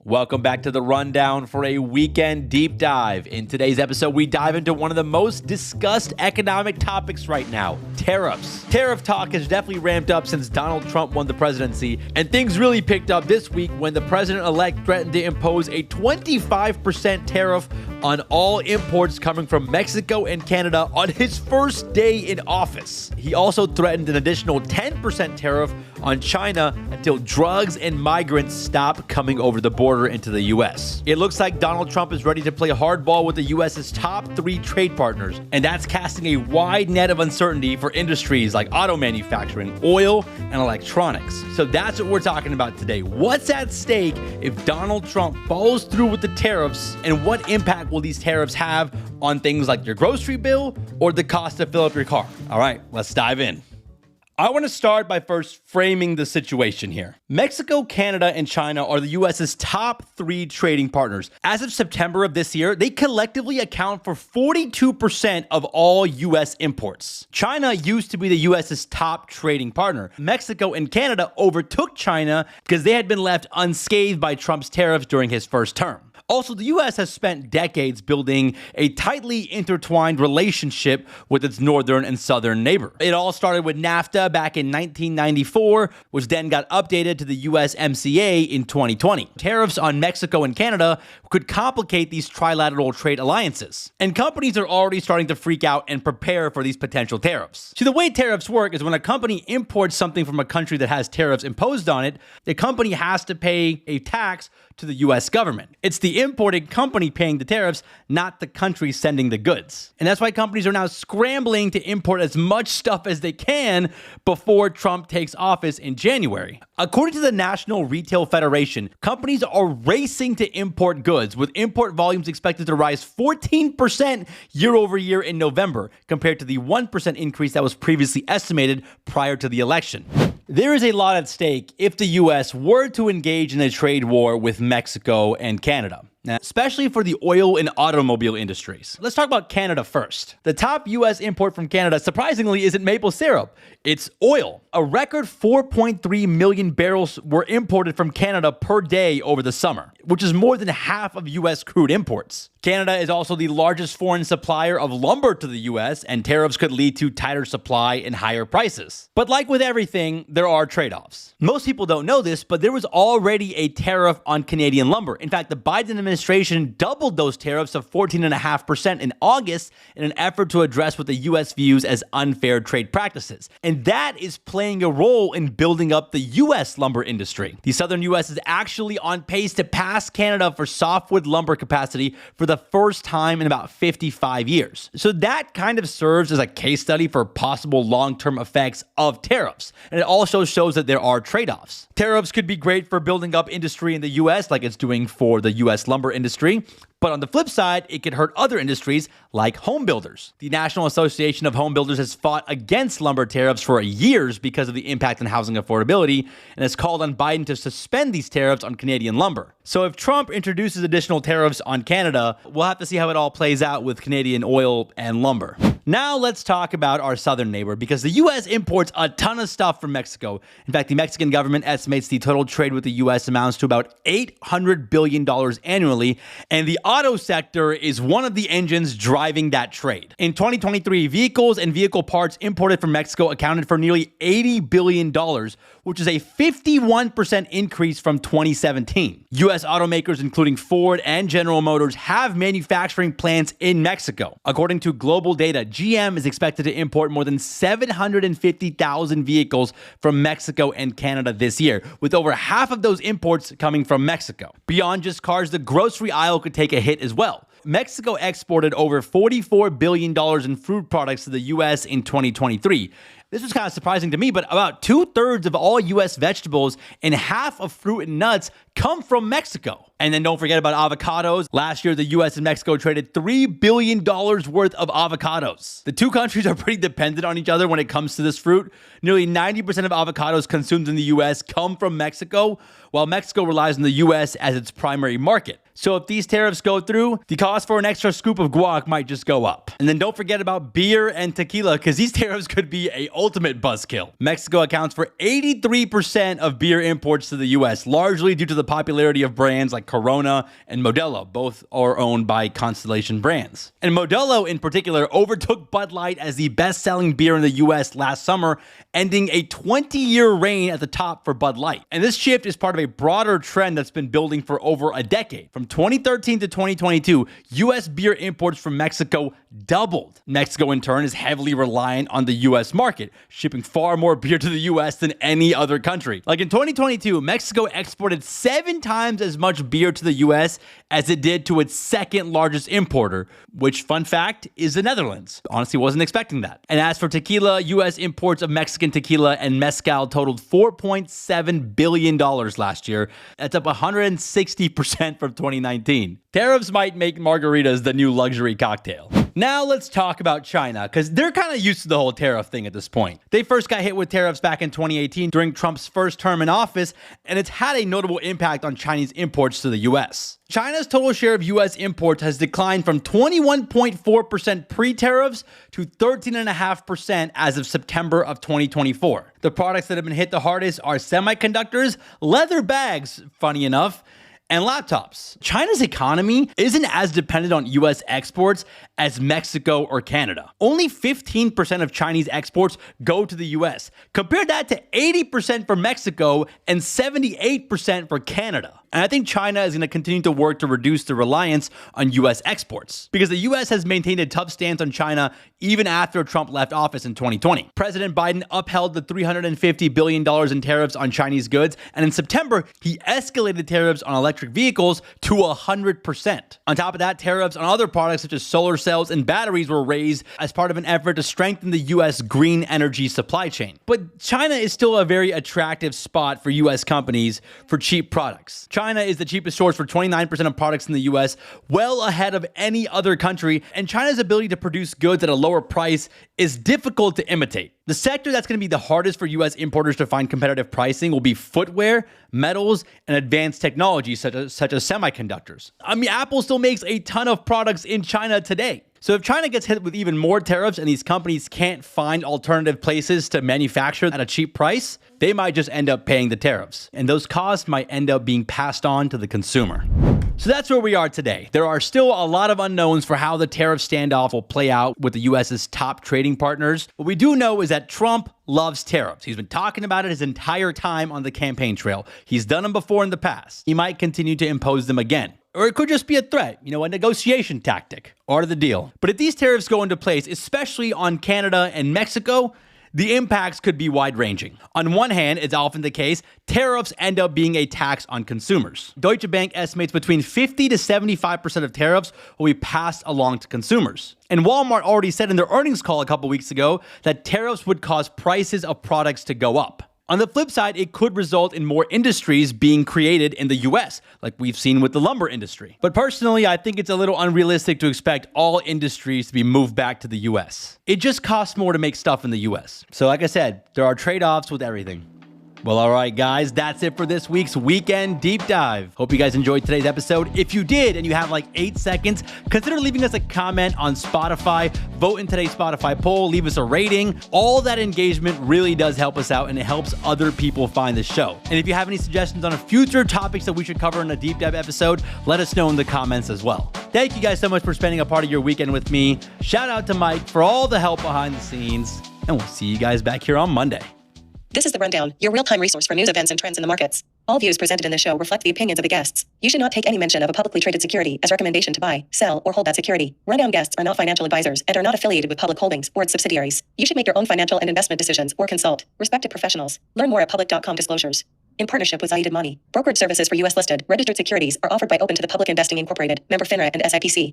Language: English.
Welcome back to The Rundown for a weekend deep dive. In today's episode, we dive into one of the most discussed economic topics right now, tariffs. Tariff talk has definitely ramped up since Donald Trump won the presidency, and things really picked up this week when the president-elect threatened to impose a 25% tariff on all imports coming from Mexico and Canada on his first day in office. He also threatened an additional 10% tariff on China until drugs and migrants stop coming over the border into the U.S. It looks like Donald Trump is ready to play hardball with the U.S.'s top three trade partners, and that's casting a wide net of uncertainty for industries like auto manufacturing, oil, and electronics. So that's what we're talking about today. What's at stake if Donald Trump follows through with the tariffs, and what impact will these tariffs have on things like your grocery bill or the cost to fill up your car? All right, let's dive in. I want to start by first framing the situation here. Mexico, Canada, and China are the U.S.'s top three trading partners. As of September of this year, they collectively account for 42% of all U.S. imports. China used to be the U.S.'s top trading partner. Mexico and Canada overtook China because they had been left unscathed by Trump's tariffs during his first term. Also, the U.S. has spent decades building a tightly intertwined relationship with its northern and southern neighbor. It all started with NAFTA back in 1994, which then got updated to the USMCA in 2020. Tariffs on Mexico and Canada could complicate these trilateral trade alliances, and companies are already starting to freak out and prepare for these potential tariffs. See, the way tariffs work is when a company imports something from a country that has tariffs imposed on it, the company has to pay a tax to the U.S. government. It's the importing company paying the tariffs, not the country sending the goods. And that's why companies are now scrambling to import as much stuff as they can before Trump takes office in January. According to the National Retail Federation, companies are racing to import goods, with import volumes expected to rise 14% year over year in November, compared to the 1% increase that was previously estimated prior to the election. There is a lot at stake if the U.S. were to engage in a trade war with Mexico and Canada, especially for the oil and automobile industries. Let's talk about Canada first. The top U.S. import from Canada, surprisingly, isn't maple syrup. It's oil. A record 4.3 million barrels were imported from Canada per day over the summer, which is more than half of U.S. crude imports. Canada is also the largest foreign supplier of lumber to the U.S., and tariffs could lead to tighter supply and higher prices. But like with everything, there are trade-offs. Most people don't know this, but there was already a tariff on Canadian lumber. In fact, the Biden administration doubled those tariffs of 14.5% in August in an effort to address what the U.S. views as unfair trade practices. And that is playing a role in building up the U.S. lumber industry. The southern U.S. is actually on pace to pass Canada for softwood lumber capacity for the first time in about 55 years. So that kind of serves as a case study for possible long-term effects of tariffs. And it also shows that there are trade-offs. Tariffs could be great for building up industry in the U.S. like it's doing for the U.S. lumber industry. But on the flip side, it could hurt other industries like home builders. The National Association of Home Builders has fought against lumber tariffs for years because of the impact on housing affordability, and has called on Biden to suspend these tariffs on Canadian lumber. So if Trump introduces additional tariffs on Canada, we'll have to see how it all plays out with Canadian oil and lumber. Now let's talk about our southern neighbor, because the U.S. imports a ton of stuff from Mexico. In fact, the Mexican government estimates the total trade with the U.S. amounts to about $800 billion annually, and the auto sector is one of the engines driving that trade. In 2023, vehicles and vehicle parts imported from Mexico accounted for nearly $80 billion, which is a 51% increase from 2017. U.S. automakers, including Ford and General Motors, have manufacturing plants in Mexico. According to global data, GM is expected to import more than 750,000 vehicles from Mexico and Canada this year, with over half of those imports coming from Mexico. Beyond just cars, the grocery aisle could take a hit as well. Mexico exported over $44 billion in food products to the U.S. in 2023. This was kind of surprising to me, but about 2/3 of all U.S. vegetables and half of fruit and nuts come from Mexico. And then don't forget about avocados. Last year, the U.S. and Mexico traded $3 billion worth of avocados. The two countries are pretty dependent on each other when it comes to this fruit. Nearly 90% of avocados consumed in the U.S. come from Mexico, while Mexico relies on the U.S. as its primary market. So if these tariffs go through, the cost for an extra scoop of guac might just go up. And then don't forget about beer and tequila, because these tariffs could be a ultimate buzzkill. Mexico accounts for 83% of beer imports to the US, largely due to the popularity of brands like Corona and Modelo. Both are owned by Constellation Brands. And Modelo in particular overtook Bud Light as the best-selling beer in the US last summer, ending a 20-year reign at the top for Bud Light. And this shift is part of a broader trend that's been building for over a decade. From 2013 to 2022, US beer imports from Mexico doubled. Mexico, in turn, is heavily reliant on the US market, shipping far more beer to the US than any other country. Like in 2022, Mexico exported 7 times as much beer to the US as it did to its second largest importer, which, fun fact, is the Netherlands. Honestly, wasn't expecting that. And as for tequila, US imports of Mexican tequila and mezcal totaled $4.7 billion last year. That's up 160% from 2019. Tariffs might make margaritas the new luxury cocktail. Now let's talk about China, because they're kind of used to the whole tariff thing at this point. They first got hit with tariffs back in 2018 during Trump's first term in office, and it's had a notable impact on Chinese imports to the US. China's total share of US imports has declined from 21.4% pre-tariffs to 13.5% as of September of 2024. The products that have been hit the hardest are semiconductors, leather bags, funny enough, and laptops. China's economy isn't as dependent on US exports as Mexico or Canada. Only 15% of Chinese exports go to the US. Compare that to 80% for Mexico and 78% for Canada. And I think China is going to continue to work to reduce the reliance on US exports, because the US has maintained a tough stance on China even after Trump left office in 2020. President Biden upheld the $350 billion in tariffs on Chinese goods, and in September, he escalated tariffs on electric vehicles to 100%. On top of that, tariffs on other products such as solar cells and batteries were raised as part of an effort to strengthen the US green energy supply chain. But China is still a very attractive spot for US companies for cheap products. China is the cheapest source for 29% of products in the US, well ahead of any other country, and China's ability to produce goods at a lower price is difficult to imitate. The sector that's going to be the hardest for US importers to find competitive pricing will be footwear, metals, and advanced technology such as semiconductors. I mean, Apple still makes a ton of products in China today. So if China gets hit with even more tariffs and these companies can't find alternative places to manufacture at a cheap price, they might just end up paying the tariffs. And those costs might end up being passed on to the consumer. So that's where we are today. There are still a lot of unknowns for how the tariff standoff will play out with the US's top trading partners. What we do know is that Trump loves tariffs. He's been talking about it his entire time on the campaign trail. He's done them before in the past. He might continue to impose them again. Or it could just be a threat, a negotiation tactic. Part of the deal. But if these tariffs go into place, especially on Canada and Mexico, the impacts could be wide-ranging. On one hand, it's often the case, tariffs end up being a tax on consumers. Deutsche Bank estimates between 50 to 75% of tariffs will be passed along to consumers. And Walmart already said in their earnings call a couple weeks ago that tariffs would cause prices of products to go up. On the flip side, it could result in more industries being created in the US, like we've seen with the lumber industry. But personally, I think it's a little unrealistic to expect all industries to be moved back to the US. It just costs more to make stuff in the US. So like I said, there are trade-offs with everything. Well, all right, guys, that's it for this week's Weekend Deep Dive. Hope you guys enjoyed today's episode. If you did and you have like 8 seconds, consider leaving us a comment on Spotify. Vote in today's Spotify poll. Leave us a rating. All that engagement really does help us out, and it helps other people find the show. And if you have any suggestions on future topics that we should cover in a deep dive episode, let us know in the comments as well. Thank you guys so much for spending a part of your weekend with me. Shout out to Mike for all the help behind the scenes, and we'll see you guys back here on Monday. This is The Rundown, your real-time resource for news, events, and trends in the markets. All views presented in the show reflect the opinions of the guests. You should not take any mention of a publicly traded security as recommendation to buy, sell, or hold that security. Rundown guests are not financial advisors and are not affiliated with Public Holdings or its subsidiaries. You should make your own financial and investment decisions or consult respected professionals. Learn more at public.com disclosures. In partnership with Zaid Money, brokerage services for U.S. listed, registered securities are offered by Open to the Public Investing Incorporated, member FINRA and SIPC.